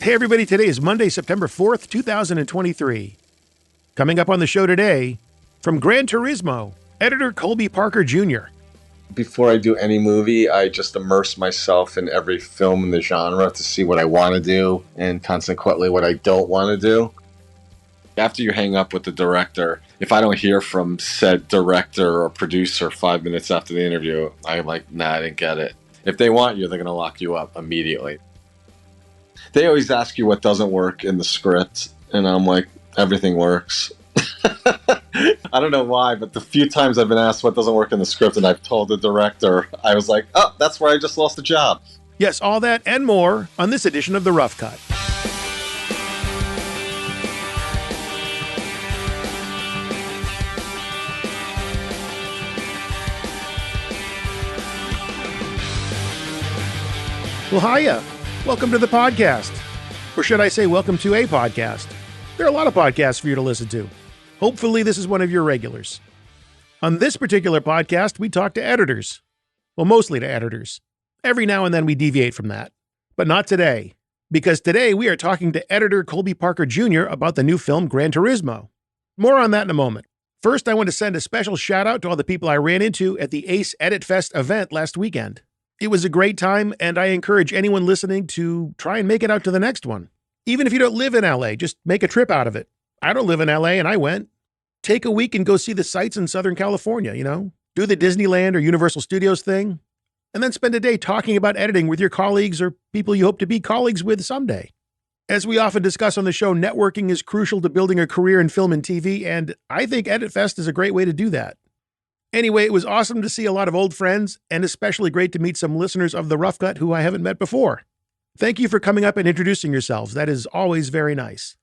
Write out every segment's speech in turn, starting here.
Hey everybody, today is Monday, September 4th, 2023. Coming up on the show today, from Gran Turismo, editor Colby Parker Jr. Before I do any movie, I just immerse myself in every film in the genre to see what I want to do and consequently what I don't want to do. After you hang up with the director, if I don't hear from said director or producer 5 minutes after the interview, I'm like, nah, I didn't get it. If they want you, they're going to lock you up immediately. They always ask you what doesn't work in the script, and I'm like, everything works. I don't know why, but the few times I've been asked what doesn't work in the script and I've told the director, I was like, oh, that's where I just lost a job. Yes, all that and more on this edition of The Rough Cut. Well, hiya. Welcome to the podcast. Or should I say welcome to a podcast? There are a lot of podcasts for you to listen to. Hopefully this is one of your regulars. On this particular podcast, we talk to editors. Well, mostly to editors. Every now and then we deviate from that. But not today. Because today we are talking to editor Colby Parker Jr. about the new film Gran Turismo. More on that in a moment. First, I want to send a special shout out to all the people I ran into at the ACE Edit Fest event last weekend. It was a great time, and I encourage anyone listening to try and make it out to the next one. Even if you don't live in LA, just make a trip out of it. I don't live in LA, and I went. Take a week and go see the sights in Southern California, Do the Disneyland or Universal Studios thing, and then spend a day talking about editing with your colleagues or people you hope to be colleagues with someday. As we often discuss on the show, networking is crucial to building a career in film and TV, and I think Edit Fest is a great way to do that. Anyway, it was awesome to see a lot of old friends, and especially great to meet some listeners of The Rough Cut who I haven't met before. Thank you for coming up and introducing yourselves. That is always very nice.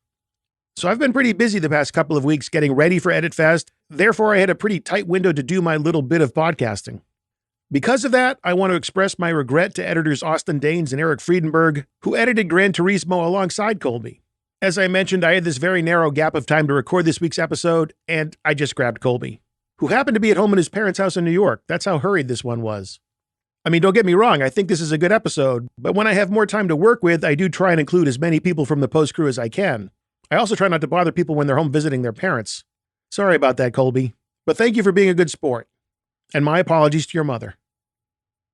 So I've been pretty busy the past couple of weeks getting ready for Edit Fest. Therefore, I had a pretty tight window to do my little bit of podcasting. Because of that, I want to express my regret to editors Austin Daines and Eric Friedenberg, who edited Gran Turismo alongside Colby. As I mentioned, I had this very narrow gap of time to record this week's episode, and I just grabbed Colby, who happened to be at home in his parents' house in New York. That's how hurried this one was. I mean, don't get me wrong, I think this is a good episode, but when I have more time to work with, I do try and include as many people from the post crew as I can. I also try not to bother people when they're home visiting their parents. Sorry about that, Colby, but thank you for being a good sport. And my apologies to your mother.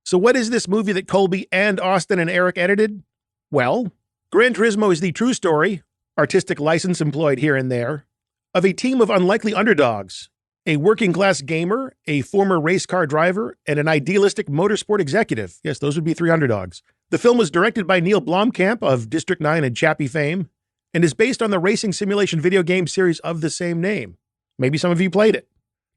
So what is this movie that Colby and Austin and Eric edited? Well, Gran Turismo is the true story, artistic license employed here and there, of a team of unlikely underdogs. A working-class gamer, a former race car driver, and an idealistic motorsport executive. Yes, those would be three underdogs. The film was directed by Neill Blomkamp of District 9 and Chappie fame, and is based on the racing simulation video game series of the same name. Maybe some of you played it.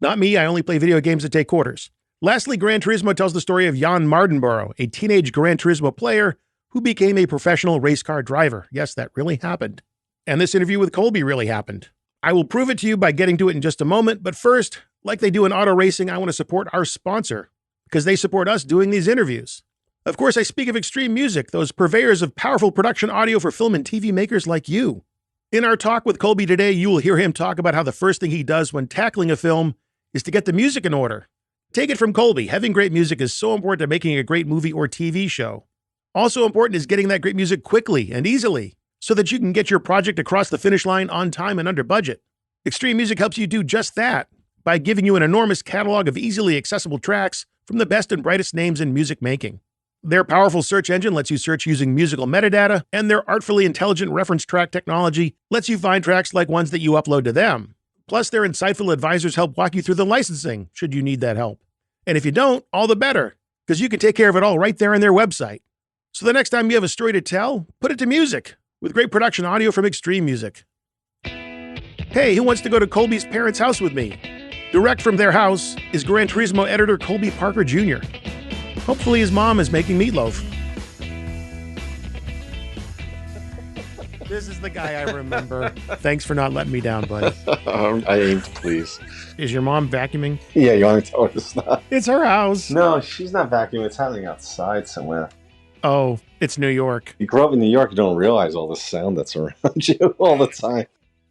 Not me, I only play video games that take quarters. Lastly, Gran Turismo tells the story of Jann Mardenborough, a teenage Gran Turismo player who became a professional race car driver. Yes, that really happened. And this interview with Colby really happened. I will prove it to you by getting to it in just a moment, but first, like they do in auto racing, I want to support our sponsor, because they support us doing these interviews. Of course, I speak of Extreme Music, those purveyors of powerful production audio for film and TV makers like you. In our talk with Colby today, you will hear him talk about how the first thing he does when tackling a film is to get the music in order. Take it from Colby, having great music is so important to making a great movie or TV show. Also important is getting that great music quickly and easily, so that you can get your project across the finish line on time and under budget. Extreme Music helps you do just that by giving you an enormous catalog of easily accessible tracks from the best and brightest names in music making. Their powerful search engine lets you search using musical metadata, and their artfully intelligent reference track technology lets you find tracks like ones that you upload to them. Plus, their insightful advisors help walk you through the licensing, should you need that help. And if you don't, all the better, because you can take care of it all right there on their website. So the next time you have a story to tell, put it to music, with great production audio from Extreme Music. Hey, who wants to go to Colby's parents' house with me? Direct from their house is Gran Turismo editor Colby Parker Jr. Hopefully his mom is making meatloaf. This is the guy I remember. Thanks for not letting me down, buddy. I aimed, please. Is your mom vacuuming? Yeah, you want to tell her it's not? It's her house. No, she's not vacuuming. It's happening outside somewhere. Oh, it's New York. You grow up in New York, you don't realize all the sound that's around you all the time.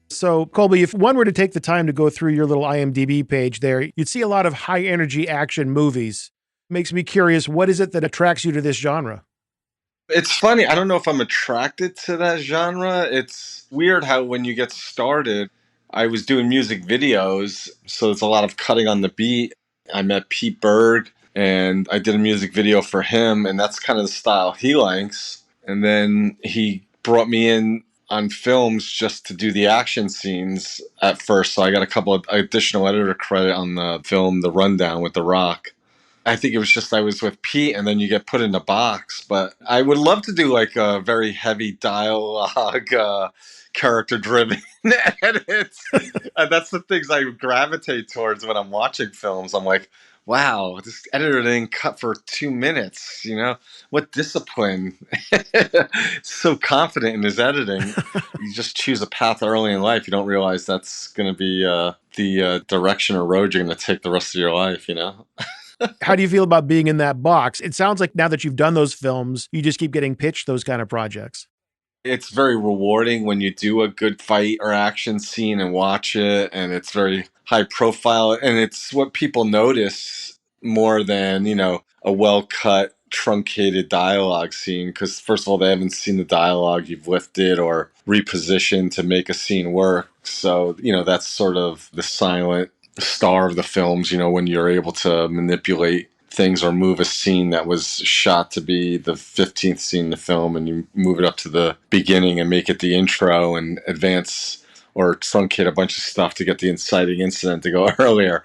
So, Colby, if one were to take the time to go through your little IMDb page there, you'd see a lot of high-energy action movies. Makes me curious, what is it that attracts you to this genre? It's funny. I don't know if I'm attracted to that genre. It's weird how when you get started, I was doing music videos, so it's a lot of cutting on the beat. I met Pete Berg and I did a music video for him, and that's kind of the style he likes. And then he brought me in on films just to do the action scenes at first. So I got a couple of additional editor credit on the film The Rundown with The Rock. I think it was just I was with Pete, and then you get put in a box. But I would love to do like a very heavy dialogue, character-driven edits. And that's the things I gravitate towards when I'm watching films. I'm like, wow, this editor didn't cut for 2 minutes. You know, what discipline! So confident in his editing. You just choose a path early in life. You don't realize that's going to be the direction or road you're going to take the rest of your life. You know. How do you feel about being in that box? It sounds like now that you've done those films, you just keep getting pitched those kind of projects. It's very rewarding when you do a good fight or action scene and watch it, and it's very high profile, and it's what people notice more than, a well cut, truncated dialogue scene. Because, first of all, they haven't seen the dialogue you've lifted or repositioned to make a scene work. So, that's sort of the silent star of the films, when you're able to manipulate things or move a scene that was shot to be the 15th scene in the film, and you move it up to the beginning and make it the intro and advance or truncate a bunch of stuff to get the inciting incident to go earlier.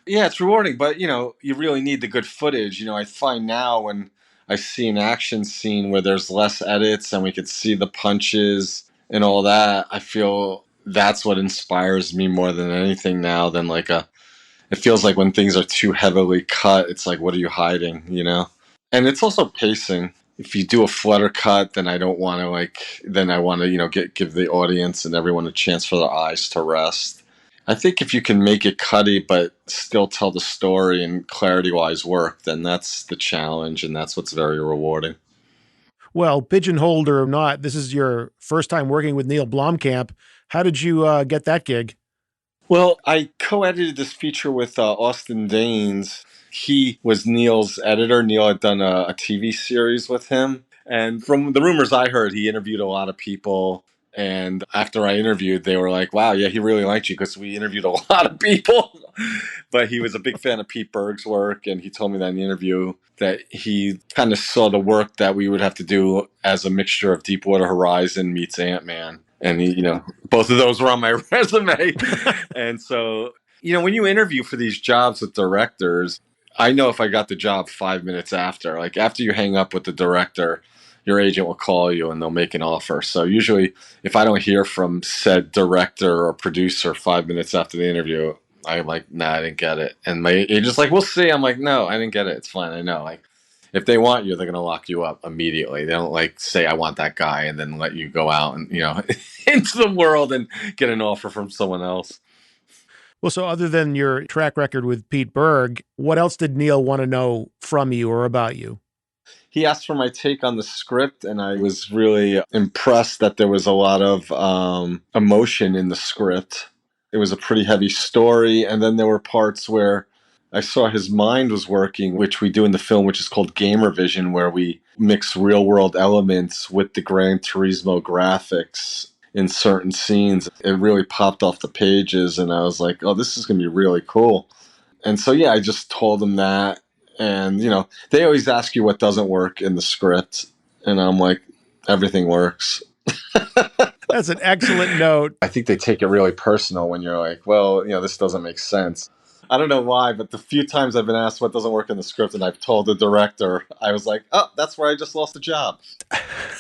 Yeah, it's rewarding, but you really need the good footage. I find now when I see an action scene where there's less edits and we could see the punches and all that, I feel that's what inspires me more than anything now than it feels like when things are too heavily cut, it's like, what are you hiding, And it's also pacing. If you do a flutter cut, then I don't want to then I want to, give the audience and everyone a chance for their eyes to rest. I think if you can make it cutty, but still tell the story and clarity-wise work, then that's the challenge, and that's what's very rewarding. Well, pigeonholed or not, this is your first time working with Neill Blomkamp. How did you get that gig? Well, I co-edited this feature with Austin Daines. He was Neill's editor. Neill had done a TV series with him. And from the rumors I heard, he interviewed a lot of people. And after I interviewed, they were like, wow, yeah, he really liked you, because we interviewed a lot of people. But he was a big fan of Pete Berg's work. And he told me that in the interview that he kind of saw the work that we would have to do as a mixture of Deepwater Horizon meets Ant-Man. And he, both of those were on my resume. And so, when you interview for these jobs with directors, I know if I got the job 5 minutes after, like after you hang up with the director, your agent will call you and they'll make an offer. So usually if I don't hear from said director or producer 5 minutes after the interview, I'm like, nah, I didn't get it. And my agent's like, we'll see. I'm like, no, I didn't get it. It's fine. I know. Like, if they want you, they're going to lock you up immediately. They don't say, I want that guy, and then let you go out and, into the world and get an offer from someone else. Well, so other than your track record with Pete Berg, what else did Neill want to know from you or about you? He asked for my take on the script, and I was really impressed that there was a lot of emotion in the script. It was a pretty heavy story, and then there were parts where I saw his mind was working, which we do in the film, which is called gamer vision, where we mix real-world elements with the Gran Turismo graphics in certain scenes. It really popped off the pages, and I was like, oh, this is going to be really cool. And so, yeah, I just told him that. And, they always ask you what doesn't work in the script. And I'm like, everything works. That's an excellent note. I think they take it really personal when you're like, well, this doesn't make sense. I don't know why, but the few times I've been asked what doesn't work in the script and I've told the director, I was like, oh, that's where I just lost a job.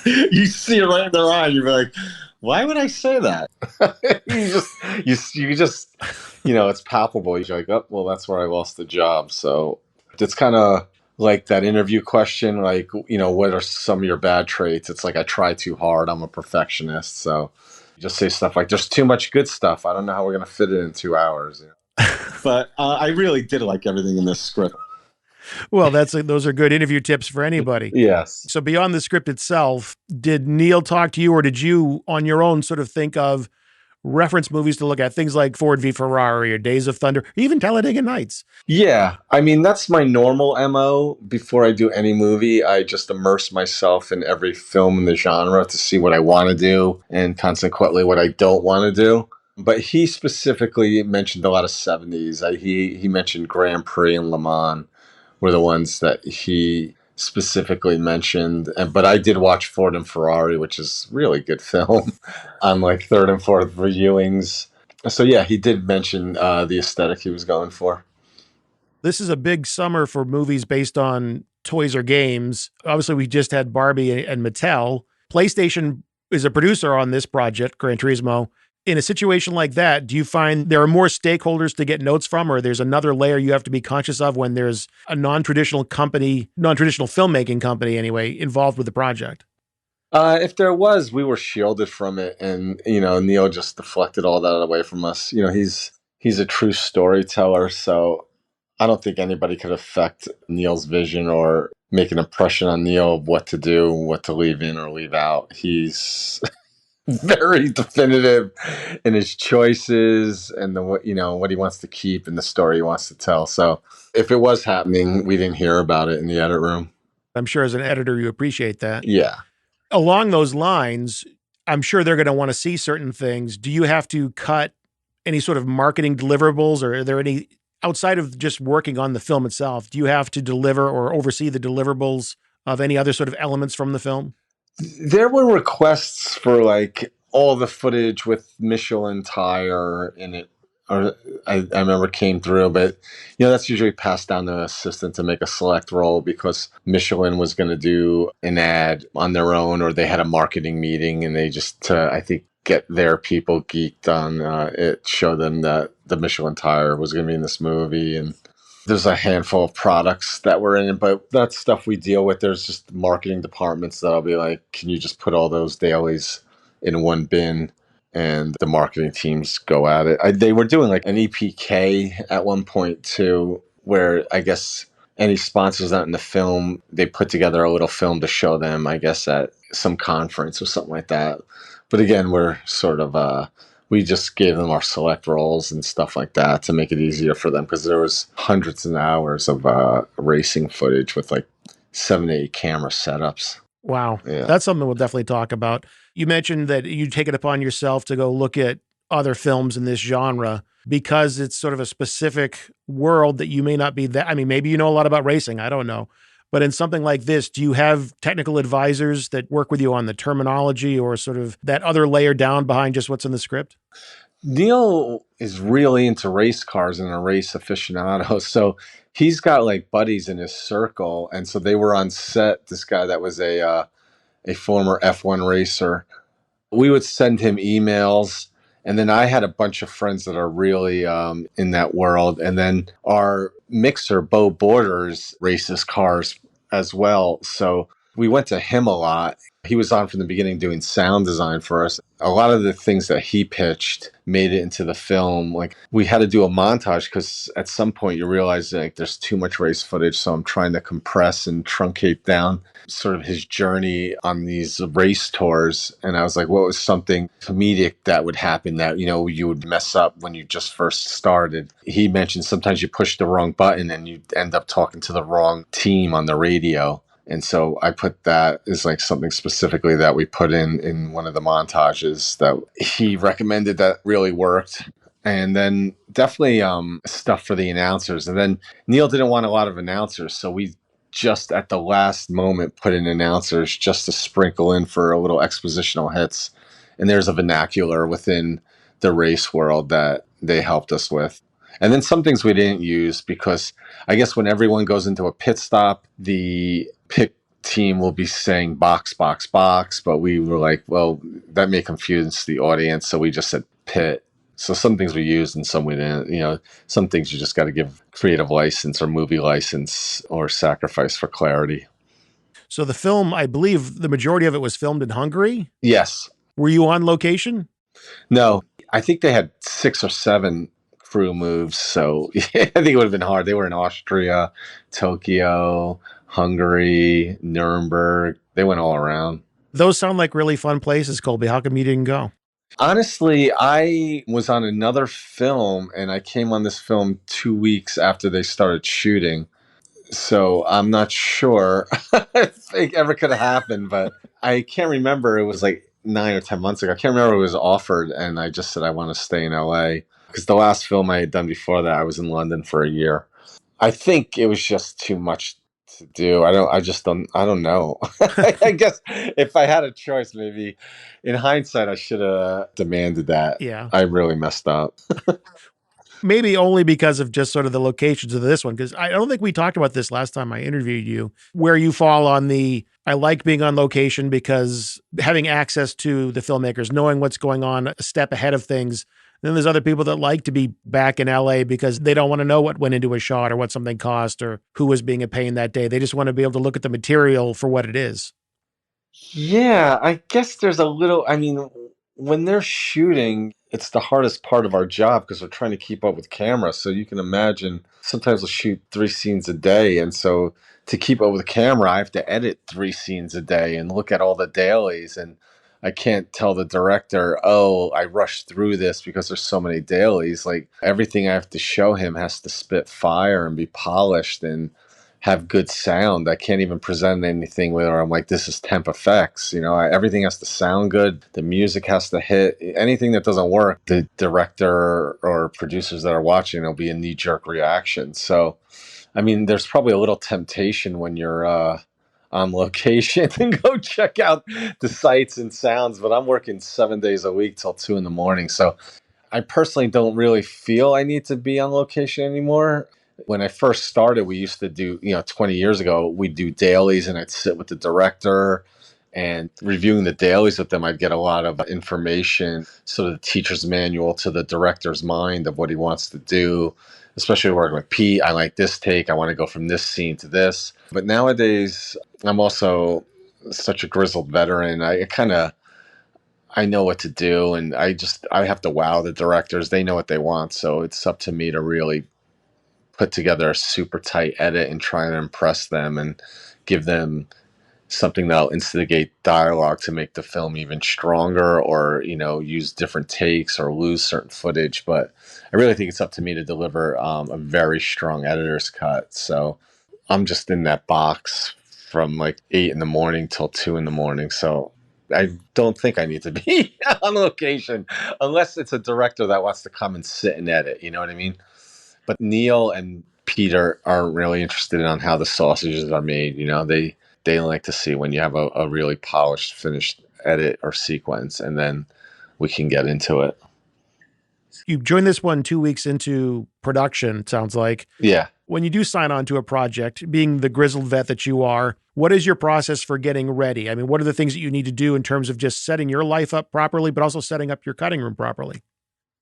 You see it right in their eye. You're like, why would I say that? you just, it's palpable. You're like, oh, well, that's where I lost the job. So it's kind of like that interview question, like, what are some of your bad traits? It's like, I try too hard. I'm a perfectionist. So you just say stuff like, there's too much good stuff. I don't know how we're going to fit it in 2 hours. But I really did like everything in this script. Well, those are good interview tips for anybody. Yes. So beyond the script itself, did Neill talk to you, or did you on your own sort of think of reference movies to look at, things like Ford v Ferrari or Days of Thunder, even Talladega Nights. Yeah, I mean, that's my normal MO. Before I do any movie, I just immerse myself in every film in the genre to see what I want to do and consequently what I don't want to do. But he specifically mentioned a lot of 70s. He mentioned Grand Prix and Le Mans were the ones that he specifically mentioned. But I did watch Ford and Ferrari, which is really good film on like third and fourth viewings. So yeah, he did mention the aesthetic he was going for. This is a big summer for movies based on toys or games. Obviously, we just had Barbie and Mattel. PlayStation is a producer on this project, Gran Turismo. In a situation like that, do you find there are more stakeholders to get notes from, or there's another layer you have to be conscious of when there's a non-traditional company, non-traditional filmmaking company anyway, involved with the project? If there was, we were shielded from it, and Neill just deflected all that away from us. He's a true storyteller, so I don't think anybody could affect Neill's vision or make an impression on Neill of what to do, what to leave in or leave out. He's very definitive in his choices and what he wants to keep and the story he wants to tell. So if it was happening, we didn't hear about it in the edit room. I'm sure as an editor, you appreciate that. Yeah. Along those lines, I'm sure they're going to want to see certain things. Do you have to cut any sort of marketing deliverables, or are there any, outside of just working on the film itself, do you have to deliver or oversee the deliverables of any other sort of elements from the film? There were requests for like all the footage with Michelin tire in it, or I remember came through, but that's usually passed down to an assistant to make a select role because Michelin was going to do an ad on their own, or they had a marketing meeting and they just I think get their people geeked on it, show them that the Michelin tire was going to be in this movie. And there's a handful of products that were in it, but that's stuff we deal with. There's just marketing departments that'll be like, can you just put all those dailies in one bin? And the marketing teams go at it. They were doing like an EPK at one point too, where I guess any sponsors out in the film, they put together a little film to show them, I guess, at some conference or something like that. But again, we're sort of we just gave them our select roles and stuff like that to make it easier for them, because there was hundreds of hours of racing footage with like 7 to 8 camera setups. Wow. Yeah. That's something we'll definitely talk about. You mentioned that you take it upon yourself to go look at other films in this genre because it's sort of a specific world that you may not be that. I mean, maybe you know a lot about racing. I don't know. But in something like this, do you have technical advisors that work with you on the terminology or sort of that other layer down behind just what's in the script? Neill is really into race cars and a race aficionado. So he's got like buddies in his circle. And so they were on set. This guy that was a former F1 racer, we would send him emails. And then I had a bunch of friends that are really in that world. And then our mixer, Bo Borders, races cars as well. So we went to him a lot. He was on from the beginning doing sound design for us. A lot of the things that he pitched made it into the film. Like we had to do a montage because at some point you realize like there's too much race footage. So I'm trying to compress and truncate down sort of his journey on these race tours. And I was like, what was something comedic that would happen that, you would mess up when you just first started? He mentioned sometimes you push the wrong button and you end up talking to the wrong team on the radio. And so I put that as like something specifically that we put in one of the montages that he recommended that really worked. And then definitely stuff for the announcers. And then Neill didn't want a lot of announcers. So we just at the last moment put in announcers just to sprinkle in for a little expositional hits. And there's a vernacular within the race world that they helped us with. And then some things we didn't use because I guess when everyone goes into a pit stop, the pit team will be saying box, box, box. But we were like, well, that may confuse the audience. So we just said pit. So some things we used and some we didn't. Some things you just got to give creative license or movie license or sacrifice for clarity. So the film, I believe the majority of it was filmed in Hungary? Yes. Were you on location? No. I think they had 6 or 7 crew moves, so I think it would have been hard. They were in Austria, Tokyo, Hungary, Nuremberg. They went all around. Those sound like really fun places, Colby. How come you didn't go? Honestly, I was on another film and I came on this film 2 weeks after they started shooting. So I'm not sure if it ever could have happened, but I can't remember. It was like 9 or 10 months ago. I can't remember it was offered, and I just said I want to stay in LA because the last film I had done before that, I was in London for a year. I think it was just too much to do. I don't know. I guess if I had a choice, maybe in hindsight, I should have demanded that. Yeah. I really messed up. Maybe only because of just sort of the locations of this one. Because I don't think we talked about this last time I interviewed you, where you fall on the I like being on location because having access to the filmmakers, knowing what's going on a step ahead of things. And then there's other people that like to be back in LA because they don't want to know what went into a shot or what something cost or who was being a pain that day. They just want to be able to look at the material for what it is. Yeah, I guess there's a little. I mean, when they're shooting, it's the hardest part of our job because we're trying to keep up with camera. So you can imagine sometimes we'll shoot 3 scenes a day. And so to keep up with camera, I have to edit 3 scenes a day and look at all the dailies. And I can't tell the director, oh, I rushed through this because there's so many dailies. Like everything I have to show him has to spit fire and be polished and have good sound. I can't even present anything where I'm like, this is temp effects. Everything has to sound good. The music has to hit. Anything that doesn't work, the director or producers that are watching, it'll be a knee jerk reaction. So, I mean, there's probably a little temptation when you're on location and go check out the sights and sounds, but I'm working 7 days a week till 2 in the morning. So I personally don't really feel I need to be on location anymore. When I first started, we used to do, 20 years ago, we'd do dailies and I'd sit with the director and reviewing the dailies with them. I'd get a lot of information, sort of the teacher's manual to the director's mind of what he wants to do, especially working with Pete. I like this take. I want to go from this scene to this. But nowadays, I'm also such a grizzled veteran. I know what to do, and I have to wow the directors. They know what they want, so it's up to me to really put together a super tight edit and try and impress them and give them something that'll instigate dialogue to make the film even stronger, or use different takes or lose certain footage. But I really think it's up to me to deliver a very strong editor's cut. So I'm just in that box from like 8 in the morning till 2 in the morning. So I don't think I need to be on location unless it's a director that wants to come and sit and edit. You know what I mean? But Neill and Peter aren't really interested in how the sausages are made. They like to see when you have a really polished, finished edit or sequence, and then we can get into it. You joined this one 2 weeks into production, it sounds like. Yeah. When you do sign on to a project, being the grizzled vet that you are, what is your process for getting ready? I mean, what are the things that you need to do in terms of just setting your life up properly, but also setting up your cutting room properly?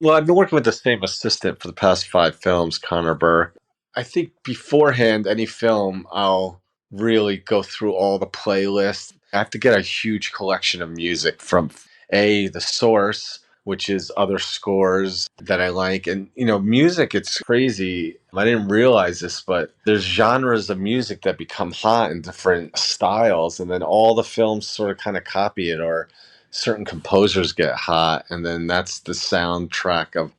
Well, I've been working with the same assistant for the past 5 films, Connor Burr. I think beforehand, any film, I'll really go through all the playlists. I have to get a huge collection of music from the source, which is other scores that I like. And, music, it's crazy. I didn't realize this, but there's genres of music that become hot in different styles. And then all the films sort of kind of copy it, or certain composers get hot. And then that's the soundtrack of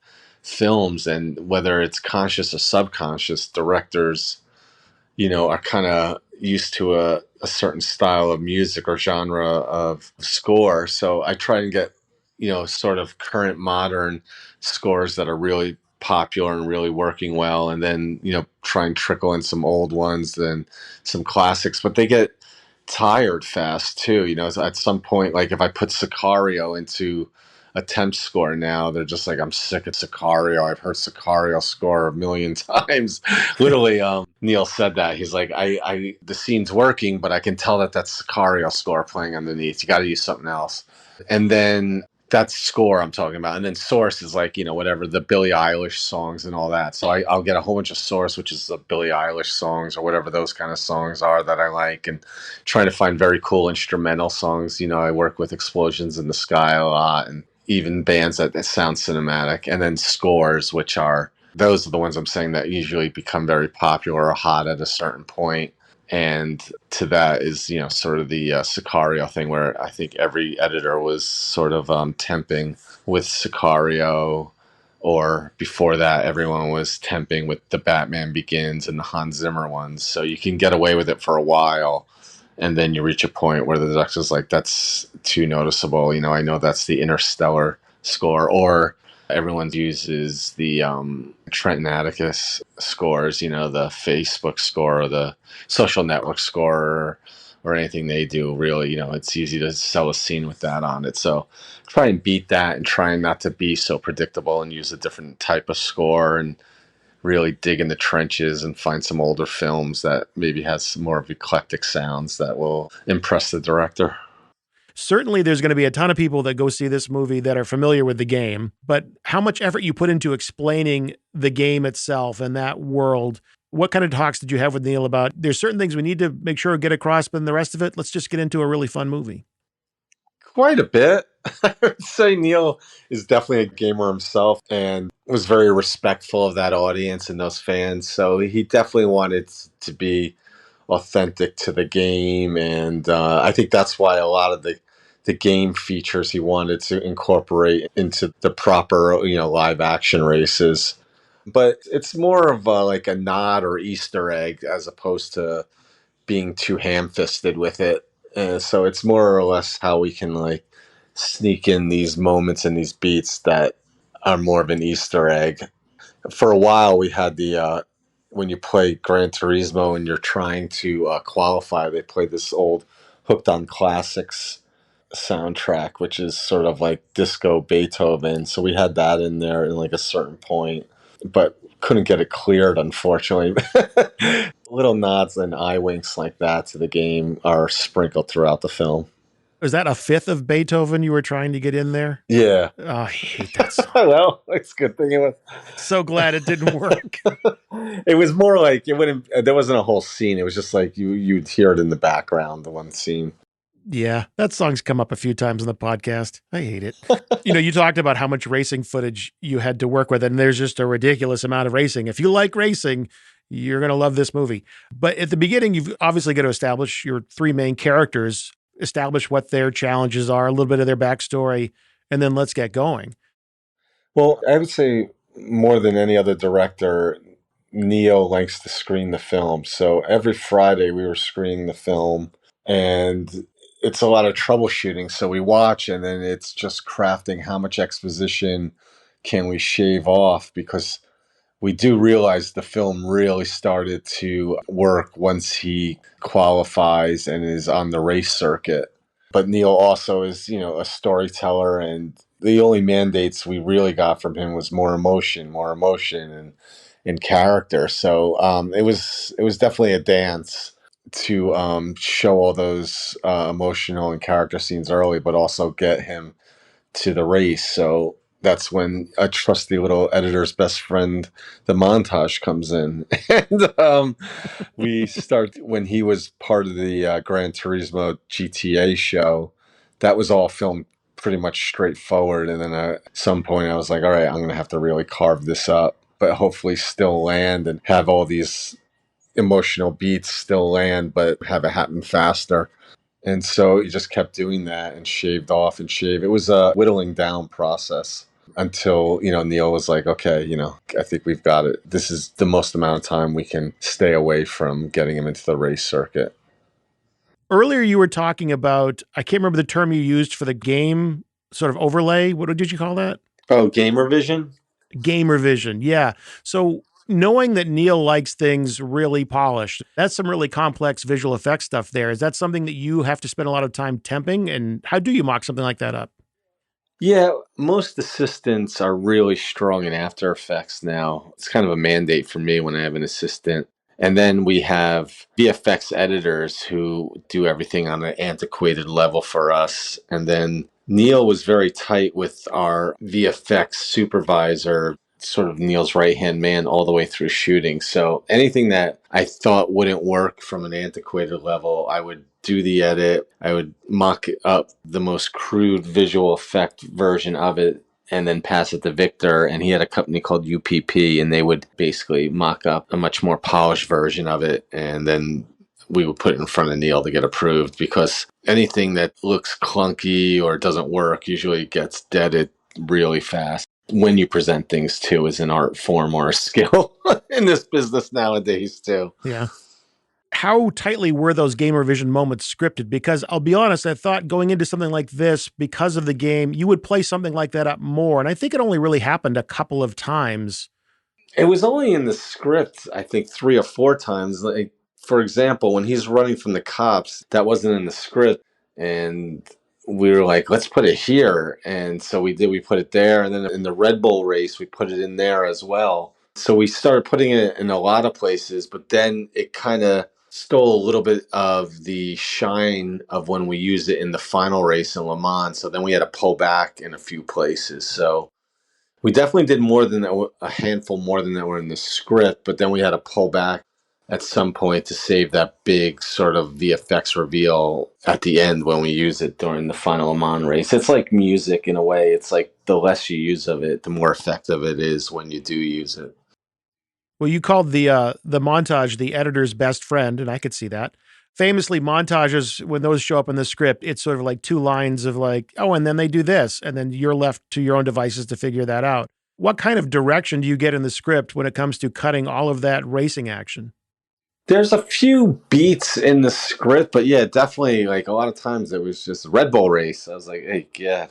films. And whether it's conscious or subconscious, directors are kind of used to a certain style of music or genre of score. So I try and get, sort of current modern scores that are really popular and really working well. And then, try and trickle in some old ones, then some classics, but they get tired fast too. At some point, like if I put Sicario into a temp score now, they're just like, I'm sick of Sicario. I've heard Sicario score a million times. Literally, Neill said that. He's like, the scene's working, but I can tell that that's Sicario score playing underneath. You got to use something else. And then that's score I'm talking about. And then source is like, whatever, the Billie Eilish songs and all that. So I'll get a whole bunch of source, which is the Billie Eilish songs or whatever those kind of songs are that I like, and trying to find very cool instrumental songs. I work with Explosions in the Sky a lot, and even bands that sound cinematic. And then scores, those are the ones I'm saying that usually become very popular or hot at a certain point. And to that is, sort of the Sicario thing, where I think every editor was sort of temping with Sicario, or before that, everyone was temping with the Batman Begins and the Hans Zimmer ones. So you can get away with it for a while, and then you reach a point where the director's like, that's too noticeable. I know that's the Interstellar score, or everyone uses the Trenton Atticus scores, the Facebook score or the Social Network score, or anything they do. Really, it's easy to sell a scene with that on it. So try and beat that, and trying not to be so predictable, and use a different type of score, and really dig in the trenches and find some older films that maybe has some more of eclectic sounds that will impress the director. Certainly there's going to be a ton of people that go see this movie that are familiar with the game, but how much effort you put into explaining the game itself and that world? What kind of talks did you have with Neill about, there's certain things we need to make sure get across, but in the rest of it, let's just get into a really fun movie? Quite a bit. I would say Neill is definitely a gamer himself, and was very respectful of that audience and those fans. So he definitely wanted to be authentic to the game, and I think that's why a lot of the game features he wanted to incorporate into the proper live action races. But it's more of like a nod or Easter egg, as opposed to being too ham-fisted with it. So it's more or less how we can like sneak in these moments and these beats that are more of an Easter egg. For a while, we had the when you play Gran Turismo and you're trying to qualify, they play this old Hooked on Classics soundtrack, which is sort of like disco Beethoven. So we had that in there in like a certain point, but couldn't get it cleared, unfortunately. Little nods and eye winks like that to the game are sprinkled throughout the film. Is that a fifth of Beethoven you were trying to get in there? Yeah. Oh, I hate that song. Well, it's a good thing it was. So glad it didn't work. It was more like it wouldn't. There wasn't a whole scene. It was just like you'd hear it in the background, the one scene. Yeah, that song's come up a few times in the podcast. I hate it. You talked about how much racing footage you had to work with, and there's just a ridiculous amount of racing. If you like racing, you're going to love this movie. But at the beginning, you've obviously got to establish your three main characters, establish what their challenges are, a little bit of their backstory, and then let's get going. Well, I would say more than any other director, Neill likes to screen the film. So every Friday we were screening the film, and it's a lot of troubleshooting. So we watch, and then it's just crafting how much exposition can we shave off, because we do realize the film really started to work once he qualifies and is on the race circuit. But Neill also is, a storyteller, and the only mandates we really got from him was more emotion, and character. So it was definitely a dance to show all those emotional and character scenes early, but also get him to the race. So that's when a trusty little editor's best friend, the montage, comes in. And we start when he was part of the Gran Turismo GTA show. That was all filmed pretty much straightforward. And then at some point I was like, all right, I'm going to have to really carve this up, but hopefully still land and have all these emotional beats still land, but have it happen faster. And so he just kept doing that and shaved off and shaved. It was a whittling down process until, Neill was like, okay, I think we've got it. This is the most amount of time we can stay away from getting him into the race circuit. Earlier, you were talking about, I can't remember the term you used for the game sort of overlay. What did you call that? Oh, gamer vision? Gamer vision. Yeah. So knowing that Neill likes things really polished, that's some really complex visual effects stuff there. Is that something that you have to spend a lot of time temping? And how do you mock something like that up? Yeah, most assistants are really strong in After Effects now. It's kind of a mandate for me when I have an assistant. And then we have VFX editors who do everything on an antiquated level for us. And then Neill was very tight with our VFX supervisor, sort of Neill's right-hand man all the way through shooting. So anything that I thought wouldn't work from an antiquated level, I would do the edit. I would mock up the most crude visual effect version of it and then pass it to Victor. And he had a company called UPP, and they would basically mock up a much more polished version of it and then we would put it in front of Neill to get approved, because anything that looks clunky or doesn't work usually gets deaded really fast. When you present things too as an art form or a skill in this business nowadays too. Yeah. How tightly were those game revision moments scripted? Because I'll be honest, I thought going into something like this, because of the game, you would play something like that up more. And I think it only really happened a couple of times. It was only in the script, I think 3 or 4 times. Like, for example, when he's running from the cops, that wasn't in the script. And we were like, let's put it here. And so we did, we put it there. And then in the Red Bull race, we put it in there as well. So we started putting it in a lot of places, but then it kind of stole a little bit of the shine of when we used it in the final race in Le Mans. So then we had to pull back in a few places. So we definitely did more than a handful more than that were in the script, but then we had to pull back at some point to save that big sort of VFX reveal at the end when we use it during the final Le Mans race. It's like music in a way. It's like the less you use of it, the more effective it is when you do use it. Well, you called the montage the editor's best friend, and I could see that. Famously, montages, when those show up in the script, it's sort of like 2 lines of like, oh, and then they do this, and then you're left to your own devices to figure that out. What kind of direction do you get in the script when it comes to cutting all of that racing action? There's a few beats in the script, but yeah, definitely, like a lot of times it was just Red Bull race. I was like, hey, yeah.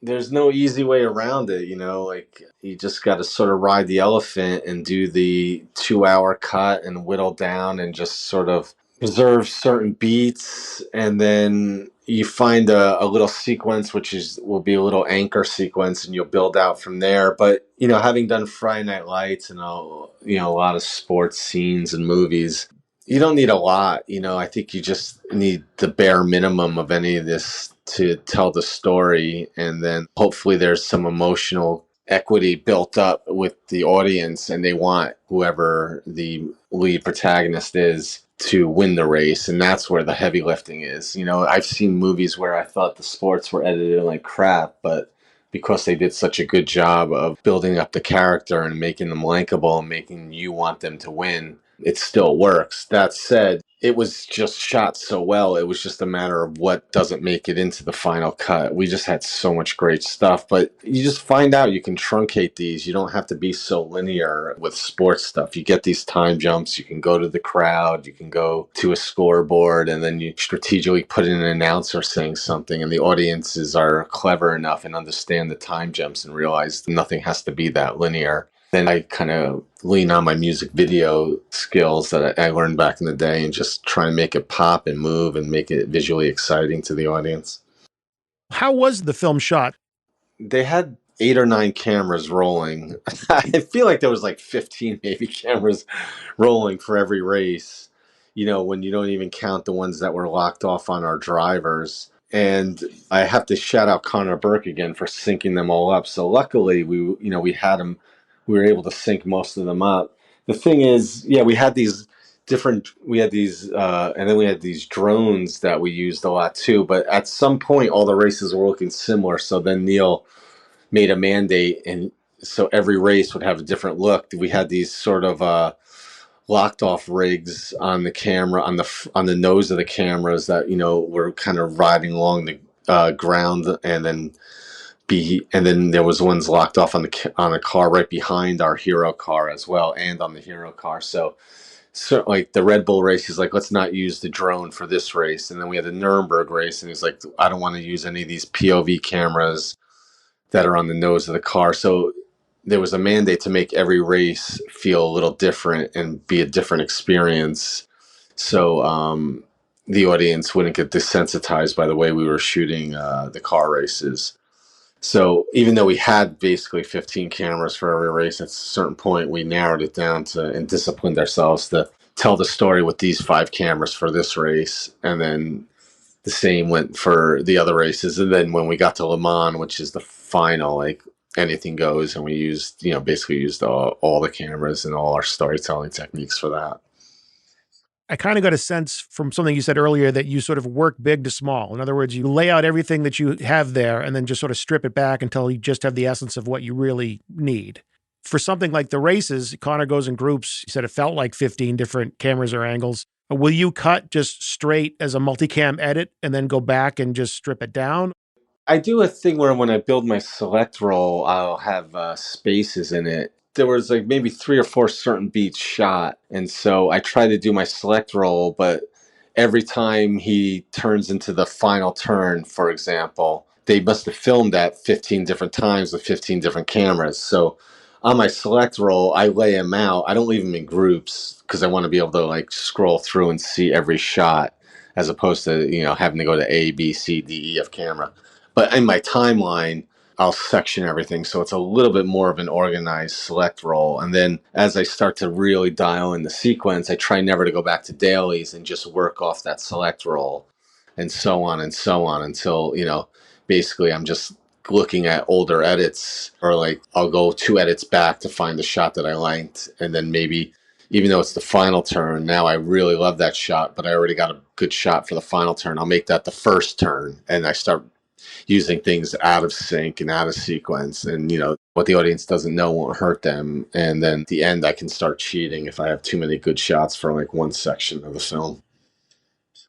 There's no easy way around it, like you just got to sort of ride the elephant and do the 2-hour cut and whittle down and just sort of preserve certain beats. And then you find a little sequence, will be a little anchor sequence, and you'll build out from there. But, having done Friday Night Lights and, a lot of sports scenes and movies, you don't need a lot. I think you just need the bare minimum of any of this to tell the story. And then hopefully there's some emotional equity built up with the audience, and they want whoever the lead protagonist is to win the race. And that's where the heavy lifting is. I've seen movies where I thought the sports were edited like crap, but because they did such a good job of building up the character and making them likable and making you want them to win, it still works. That said, it was just shot so well. It was just a matter of what doesn't make it into the final cut. We just had so much great stuff, but you just find out you can truncate these. You don't have to be so linear with sports stuff. You get these time jumps. You can go to the crowd. You can go to a scoreboard, and then you strategically put in an announcer saying something, and the audiences are clever enough and understand the time jumps and realize nothing has to be that linear. Then I kind of lean on my music video skills that I learned back in the day and just try and make it pop and move and make it visually exciting to the audience. How was the film shot? They had 8 or 9 cameras rolling. I feel like there was like 15 maybe cameras rolling for every race, when you don't even count the ones that were locked off on our drivers. And I have to shout out Connor Burke again for syncing them all up. So luckily we had them. We were able to sync most of them up. The thing is, we had these and then we had these drones that we used a lot too. But at some point, all the races were looking similar. So then Neill made a mandate, and so every race would have a different look. We had these sort of locked off rigs on the camera, on the nose of the cameras that were kind of riding along the ground, and then there was ones locked off on a car right behind our hero car as well, and on the hero car. So like the Red Bull race, he's like, let's not use the drone for this race. And then we had the Nuremberg race, and he's like, I don't want to use any of these POV cameras that are on the nose of the car. So there was a mandate to make every race feel a little different and be a different experience. So the audience wouldn't get desensitized by the way we were shooting the car races. So even though we had basically 15 cameras for every race, at a certain point we narrowed it down and disciplined ourselves to tell the story with these 5 cameras for this race. And then the same went for the other races. And then when we got to Le Mans, which is the final, like anything goes, and we used, basically used all the cameras and all our storytelling techniques for that. I kind of got a sense from something you said earlier that you sort of work big to small. In other words, you lay out everything that you have there and then just sort of strip it back until you just have the essence of what you really need. For something like the races, Connor goes in groups. He said it felt like 15 different cameras or angles. Will you cut just straight as a multicam edit and then go back and just strip it down? I do a thing where when I build my select roll, I'll have spaces in it. There was like maybe 3 or 4 certain beats shot. And so I try to do my select roll, but every time he turns into the final turn, for example, they must have filmed that 15 different times with 15 different cameras. So on my select roll, I lay them out. I don't leave them in groups because I want to be able to like scroll through and see every shot as opposed to, having to go to A, B, C, D, E, F camera. But in my timeline, I'll section everything so it's a little bit more of an organized select roll. And then as I start to really dial in the sequence, I try never to go back to dailies and just work off that select roll and so on and so on until, basically I'm just looking at older edits, or like I'll go 2 edits back to find the shot that I liked. And then maybe even though it's the final turn, now I really love that shot, but I already got a good shot for the final turn. I'll make that the first turn and I start using things out of sync and out of sequence, and what the audience doesn't know won't hurt them. And then at the end I can start cheating if I have too many good shots for like one section of the film.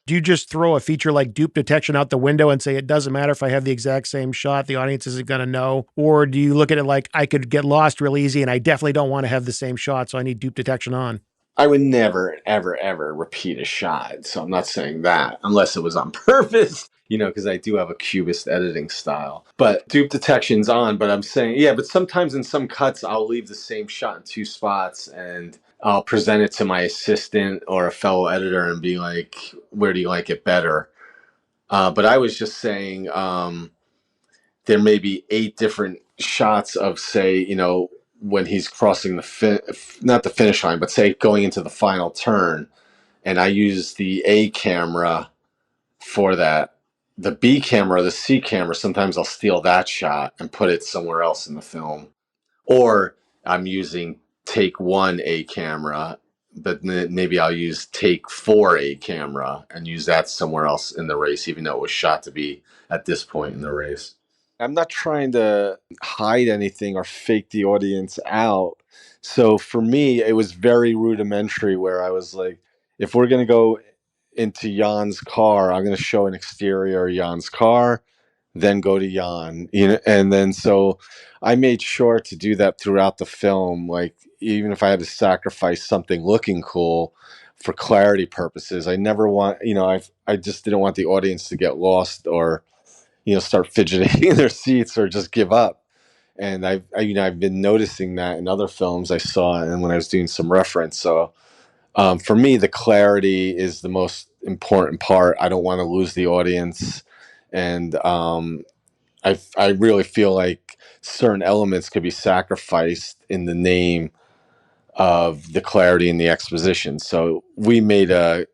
Do you just throw a feature like dupe detection out the window and say it doesn't matter if I have the exact same shot, the audience isn't going to know? Or do you look at it like I could get lost real easy and I definitely don't want to have the same shot, so I need dupe detection on? I would never, ever, ever repeat a shot. So I'm not saying that unless it was on purpose, because I do have a cubist editing style. But dupe detection's on. But I'm saying, yeah, but sometimes in some cuts, I'll leave the same shot in 2 spots and I'll present it to my assistant or a fellow editor and be like, where do you like it better? But I was just saying, there may be 8 different shots of, say, when he's crossing not the finish line, but say going into the final turn, and I use the A camera for that. The B camera, the C camera, sometimes I'll steal that shot and put it somewhere else in the film. Or I'm using take 1 A camera, but maybe I'll use take 4 A camera and use that somewhere else in the race, even though it was shot to be at this point in the race. I'm not trying to hide anything or fake the audience out. So for me, it was very rudimentary where I was like, if we're going to go into Jann's car, I'm going to show an exterior of Jann's car, then go to Jann, and then so I made sure to do that throughout the film. Like, even if I had to sacrifice something looking cool for clarity purposes, I never want, I just didn't want the audience to get lost or, start fidgeting in their seats or just give up. And I've been noticing that in other films I saw and when I was doing some reference. So for me, the clarity is the most important part. I don't want to lose the audience, and I really feel like certain elements could be sacrificed in the name of the clarity in the exposition. So we made a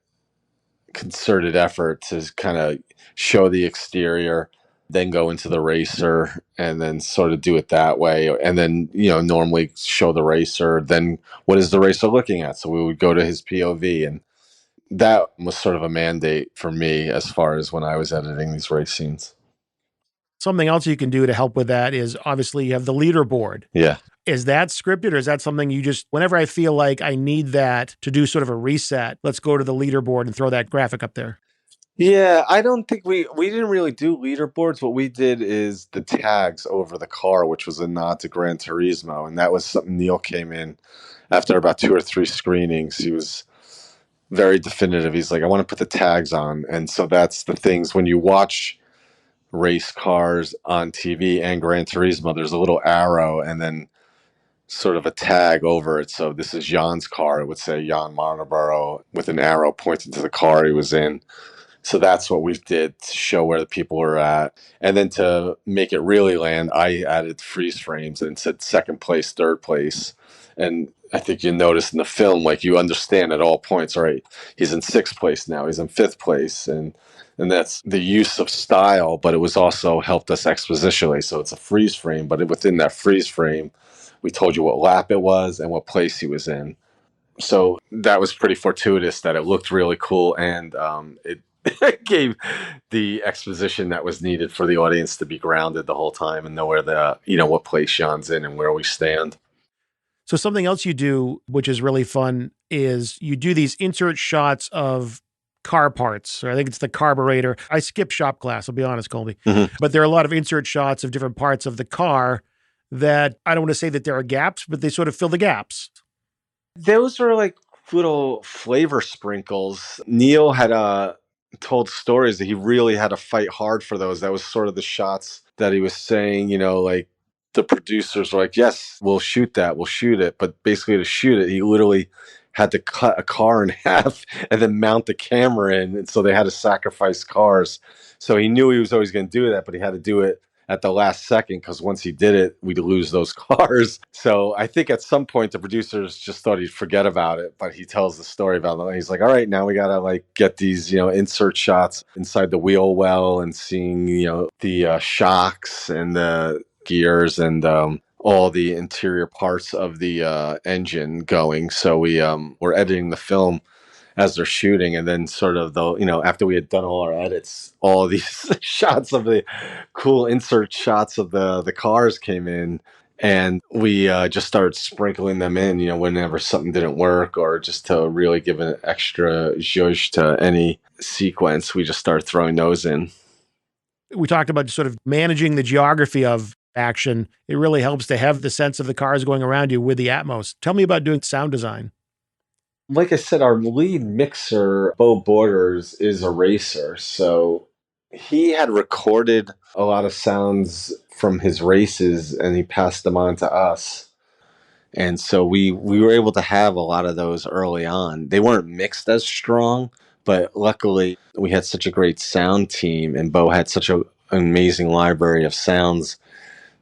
concerted effort to kind of show the exterior, then go into the racer, and then sort of do it that way. And then, normally show the racer, then what is the racer looking at? So we would go to his POV. And that was sort of a mandate for me as far as when I was editing these race scenes. Something else you can do to help with that is obviously you have the leaderboard. Yeah. Is that scripted, or is that something you just, whenever I feel like I need that to do sort of a reset, let's go to the leaderboard and throw that graphic up there? Yeah, I don't think we didn't really do leaderboards. What we did is the tags over the car, which was a nod to Gran Turismo, and that was something Neill came in after about 2 or 3 screenings. He was very definitive. He's like, I want to put the tags on. And so that's the things when you watch race cars on TV and Gran Turismo, there's a little arrow and then sort of a tag over it. So this is Jann's car. It would say Jann Mardenborough with an arrow pointing to the car he was in. So that's what we did to show where the people were at. And then to make it really land, I added freeze frames and said second place, third place. And I think you noticed in the film, like, you understand at all points, all right, he's in 6th place now, he's in 5th place. And that's the use of style, but it was also helped us expositionally. So it's a freeze frame, but within that freeze frame, we told you what lap it was and what place he was in. So that was pretty fortuitous that it looked really cool, and it gave the exposition that was needed for the audience to be grounded the whole time and know where what place Jann's in and where we stand. So something else you do, which is really fun, is you do these insert shots of car parts, or I think it's the carburetor. I skipped shop class, I'll be honest, Colby. Mm-hmm. But there are a lot of insert shots of different parts of the car that I don't want to say that there are gaps, but they sort of fill the gaps. Those were like little flavor sprinkles. Neill had told stories that he really had to fight hard for those. That was sort of the shots that he was saying, like the producers were like, yes, we'll shoot that, we'll shoot it. But basically to shoot it, he literally had to cut a car in half and then mount the camera in. And so they had to sacrifice cars. So he knew he was always going to do that, but he had to do it at the last second, because once he did it, we'd lose those cars. So I think at some point the producers just thought he'd forget about it, but he tells the story about it. He's like, all right, now we got to like get these, insert shots inside the wheel well and seeing, the shocks and the gears and all the interior parts of the engine going. So we're editing the film as they're shooting, and then sort of after we had done all our edits, all these shots of the cool insert shots of the cars came in, and we just started sprinkling them in, whenever something didn't work, or just to really give an extra zhuzh to any sequence, we just started throwing those in. We talked about sort of managing the geography of action. It really helps to have the sense of the cars going around you with the Atmos. Tell me about doing sound design. Like I said, our lead mixer, Bo Borders, is a racer. So he had recorded a lot of sounds from his races and he passed them on to us. And so we were able to have a lot of those early on. They weren't mixed as strong, but luckily we had such a great sound team and Bo had such an amazing library of sounds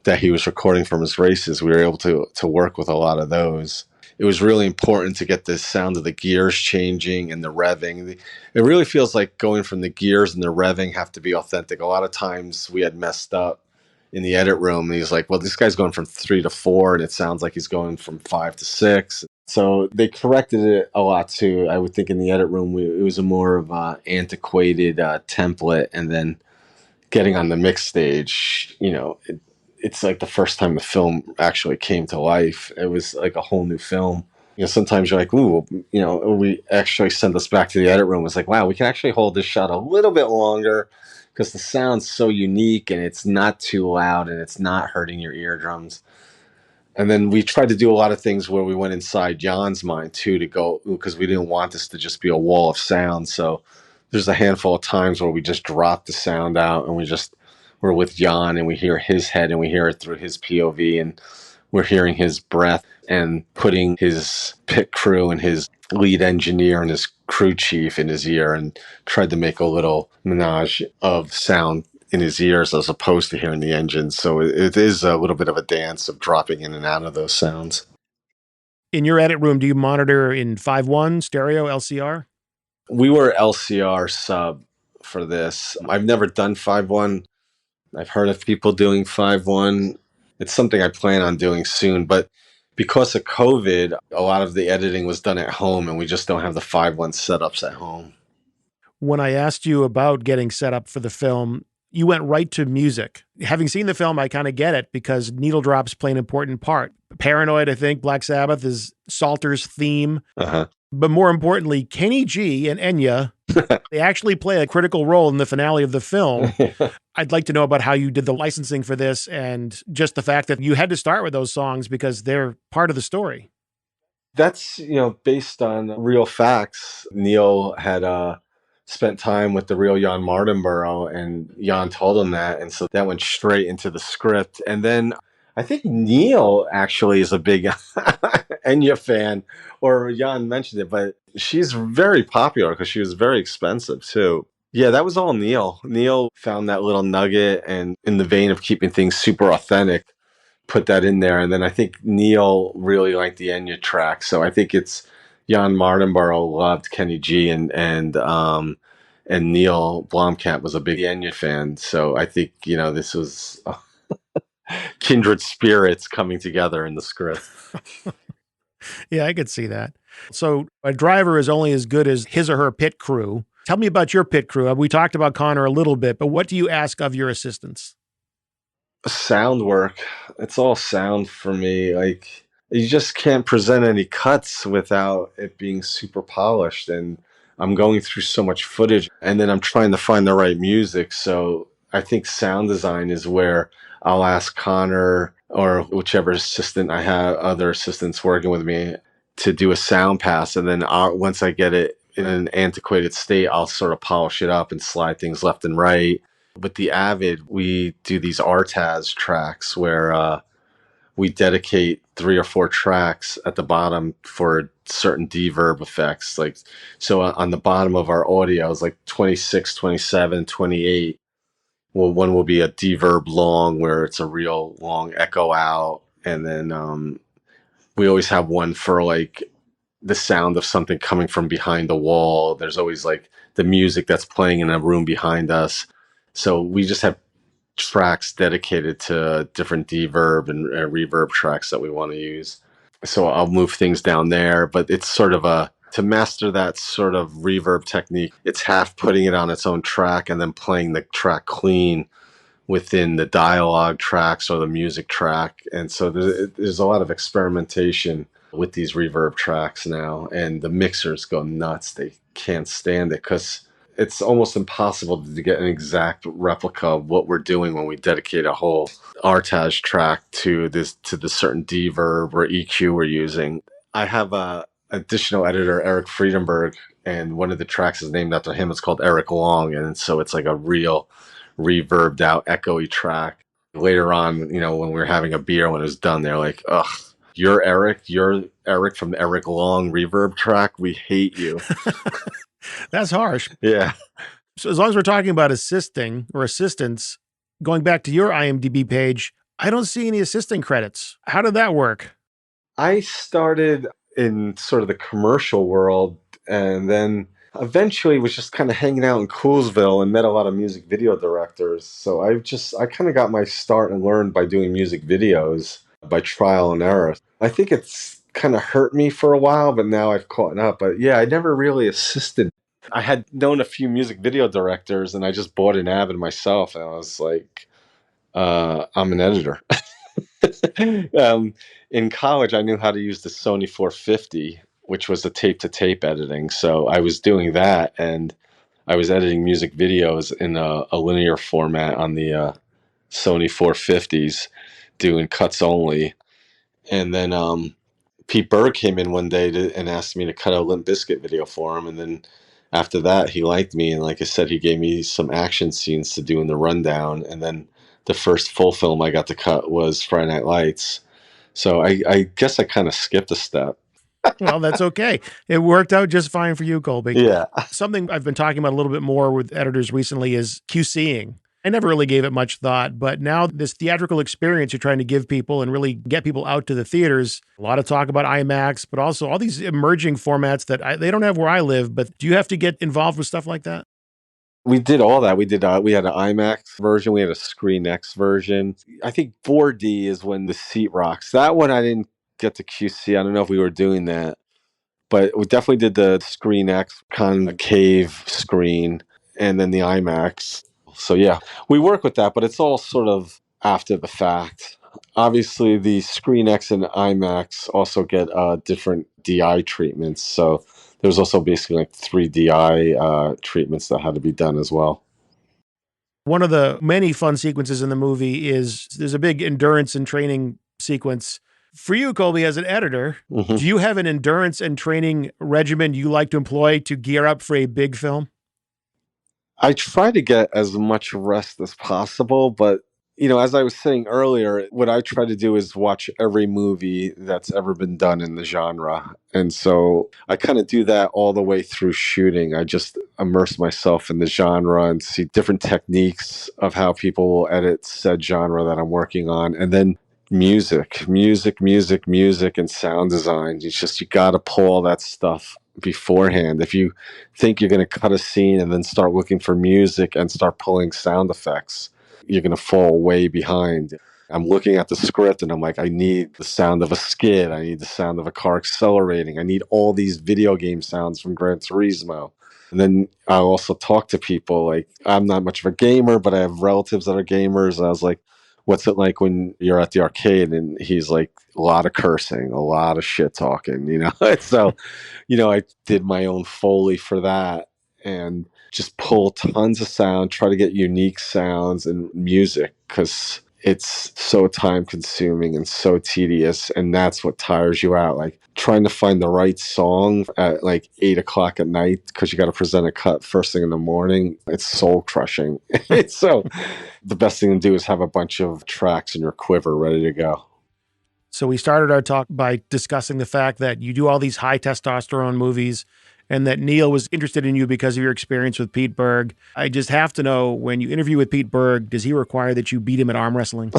that he was recording from his races. We were able to work with a lot of those. It was really important to get the sound of the gears changing and the revving. It really feels like going from the gears and the revving have to be authentic. A lot of times we had messed up in the edit room and he's like, well, this guy's going from 3 to 4 and it sounds like he's going from 5 to 6. So they corrected it a lot too. I would think in the edit room, it was a more of an antiquated template, and then getting on the mix stage, it's like the first time the film actually came to life. It was like a whole new film. Sometimes you're like, ooh, we actually sent us back to the edit room. It's like, wow, we can actually hold this shot a little bit longer because the sound's so unique and it's not too loud and it's not hurting your eardrums. And then we tried to do a lot of things where we went inside Jann's mind too, to go, because we didn't want this to just be a wall of sound. So there's a handful of times where we just dropped the sound out and we're with Jann and we hear his head and we hear it through his POV and we're hearing his breath, and putting his pit crew and his lead engineer and his crew chief in his ear and tried to make a little menage of sound in his ears as opposed to hearing the engine. So it is a little bit of a dance of dropping in and out of those sounds. In your edit room, do you monitor in 5.1, stereo, LCR? We were LCR sub for this. I've never done 5.1. I've heard of people doing 5.1. It's something I plan on doing soon, but because of COVID, a lot of the editing was done at home and we just don't have the 5.1 setups at home. When I asked you about getting set up for the film, you went right to music. Having seen the film, I kind of get it because needle drops play an important part. Paranoid, I think, Black Sabbath is Salter's theme. Uh-huh. But more importantly, Kenny G and Enya, they actually play a critical role in the finale of the film. I'd like to know about how you did the licensing for this and just the fact that you had to start with those songs because they're part of the story. That's, based on real facts. Neill had spent time with the real Jann Mardenborough, and Jann told him that. And so that went straight into the script. And then I think Neill actually is a big Enya fan, or Jann mentioned it, but she's very popular because she was very expensive too. Yeah, that was all Neill. Neill found that little nugget, and in the vein of keeping things super authentic, put that in there. And then I think Neill really liked the Enya track. So I think it's Jann Mardenborough loved Kenny G, and Neill Blomkamp was a big Enya fan. So I think, this was kindred spirits coming together in the script. Yeah, I could see that. So a driver is only as good as his or her pit crew. Tell me about your pit crew. We talked about Connor a little bit, but what do you ask of your assistants? Sound work. It's all sound for me. Like, you just can't present any cuts without it being super polished. And I'm going through so much footage, and then I'm trying to find the right music. So I think sound design is where I'll ask Connor or whichever assistant I have, other assistants working with me, to do a sound pass. And then once I get it in an antiquated state, I'll sort of polish it up and slide things left and right. With the Avid, we do these RTAS tracks where we dedicate 3 or 4 tracks at the bottom for certain deverb effects. Like, so on the bottom of our audio is like 26, 27, 28. Well, one will be a deverb long where it's a real long echo out. And then we always have one for like the sound of something coming from behind the wall. There's always like the music that's playing in a room behind us. So we just have tracks dedicated to different deverb and reverb tracks that we want to use. So I'll move things down there, but it's sort of to master that sort of reverb technique, it's half putting it on its own track and then playing the track clean within the dialogue tracks or the music track. And so there's a lot of experimentation with these reverb tracks now, and the mixers go nuts. They can't stand it because it's almost impossible to get an exact replica of what we're doing when we dedicate a whole RTAS track to the certain deverb or EQ we're using. I have a additional editor, Eric Friedenberg, and one of the tracks is named after him. It's called Eric Long, and so it's like a real reverbed out, echoey track. Later on, when we were having a beer, when it was done, they're like, "Ugh, you're Eric from the Eric Long reverb track. We hate you." That's harsh. Yeah. So as long as we're talking about assisting or assistants, going back to your IMDb page, I don't see any assisting credits. How did that work? I started in sort of the commercial world, and then eventually was just kind of hanging out in Coolsville and met a lot of music video directors. So I kind of got my start and learned by doing music videos by trial and error. I think it's kind of hurt me for a while, but now I've caught up. But yeah, I never really assisted. I had known a few music video directors, and I just bought an Avid myself, and I was like, I'm an editor. In college, I knew how to use the Sony 450, which was the tape-to-tape editing. So I was doing that, and I was editing music videos in a linear format on the Sony 450s, doing cuts only. And then Pete Berg came in one day and asked me to cut a Limp Bizkit video for him. And then after that, he liked me. And like I said, he gave me some action scenes to do in the rundown. And then the first full film I got to cut was Friday Night Lights. So I guess I kind of skipped a step. Well, that's okay. It worked out just fine for you, Colby. Yeah. Something I've been talking about a little bit more with editors recently is QCing. I never really gave it much thought, but now this theatrical experience you're trying to give people and really get people out to the theaters, a lot of talk about IMAX, but also all these emerging formats that they don't have where I live, but do you have to get involved with stuff like that? We did all that. We had an IMAX version. We had a Screen X version. I think 4D is when the seat rocks. That one I didn't get to QC. I don't know if we were doing that, but we definitely did the Screen X concave screen and then the IMAX. So yeah, we work with that, but it's all sort of after the fact. Obviously, the Screen X and IMAX also get different DI treatments. So there's also basically like 3 DI treatments that had to be done as well. One of the many fun sequences in the movie is there's a big endurance and training sequence. For you, Colby, as an editor, do you have an endurance and training regimen you like to employ to gear up for a big film? I try to get as much rest as possible, but as I was saying earlier, what I try to do is watch every movie that's ever been done in the genre. And so I kind of do that all the way through shooting. I just immerse myself in the genre and see different techniques of how people will edit said genre that I'm working on. And then music, and sound design. You got to pull all that stuff beforehand. If you think you're going to cut a scene and then start looking for music and start pulling sound effects, you're going to fall way behind. I'm looking at the script and I'm like, I need the sound of a skid. I need the sound of a car accelerating. I need all these video game sounds from Gran Turismo. And then I'll also talk to people. Like, I'm not much of a gamer, but I have relatives that are gamers. And I was like, what's it like when you're at the arcade and he's like a lot of cursing, a lot of shit talking, you know? So, you know, I did my own Foley for that and just pull tons of sound, try to get unique sounds and music because it's so time consuming and so tedious. And that's what tires you out. Like trying to find the right song at like 8 o'clock at night because you got to present a cut first thing in the morning. It's soul crushing. So the best thing to do is have a bunch of tracks in your quiver ready to go. So we started our talk by discussing the fact that you do all these high testosterone movies and that Neill was interested in you because of your experience with Pete Berg. I just have to know, when you interview with Pete Berg, does he require that you beat him at arm wrestling?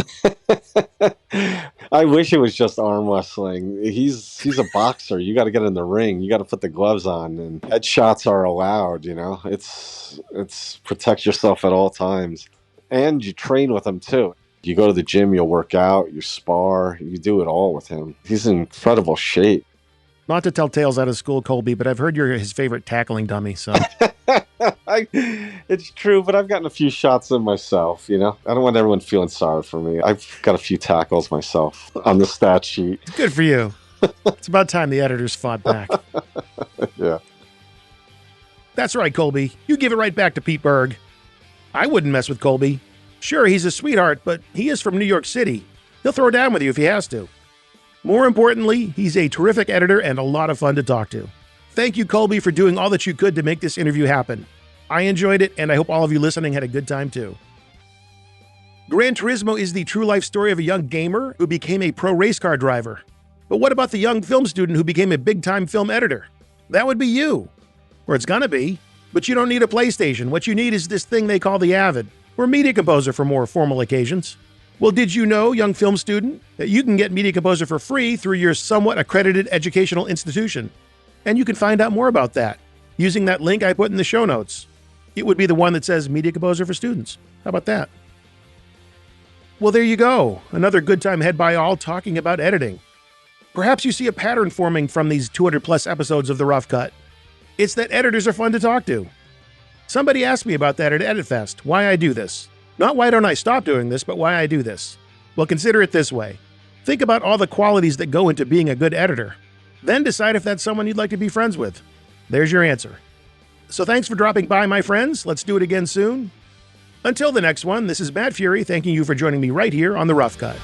I wish it was just arm wrestling. He's a boxer. You got to get in the ring. You got to put the gloves on, and headshots are allowed, you know. It's protect yourself at all times. And you train with him too. You go to the gym, you'll work out, you spar, you do it all with him. He's in incredible shape. Not to tell tales out of school, Colby, but I've heard you're his favorite tackling dummy, so. It's true, but I've gotten a few shots in myself, you know? I don't want everyone feeling sorry for me. I've got a few tackles myself on the stat sheet. Good for you. It's about time the editors fought back. Yeah. That's right, Colby. You give it right back to Pete Berg. I wouldn't mess with Colby. Sure, he's a sweetheart, but he is from New York City. He'll throw down with you if he has to. More importantly, he's a terrific editor and a lot of fun to talk to. Thank you, Colby, for doing all that you could to make this interview happen. I enjoyed it, and I hope all of you listening had a good time too. Gran Turismo is the true life story of a young gamer who became a pro race car driver. But what about the young film student who became a big-time film editor? That would be you. Or it's gonna be. But you don't need a PlayStation. What you need is this thing they call the Avid, or Media Composer for more formal occasions. Well, did you know, young film student, that you can get Media Composer for free through your somewhat accredited educational institution? And you can find out more about that using that link I put in the show notes. It would be the one that says Media Composer for Students. How about that? Well, there you go. Another good time had by all talking about editing. Perhaps you see a pattern forming from these 200-plus episodes of The Rough Cut. It's that editors are fun to talk to. Somebody asked me about that at EditFest, why I do this. Not why don't I stop doing this, but why I do this. Well, consider it this way. Think about all the qualities that go into being a good editor. Then decide if that's someone you'd like to be friends with. There's your answer. So thanks for dropping by, my friends. Let's do it again soon. Until the next one, this is Matt Fury thanking you for joining me right here on The Rough Cut.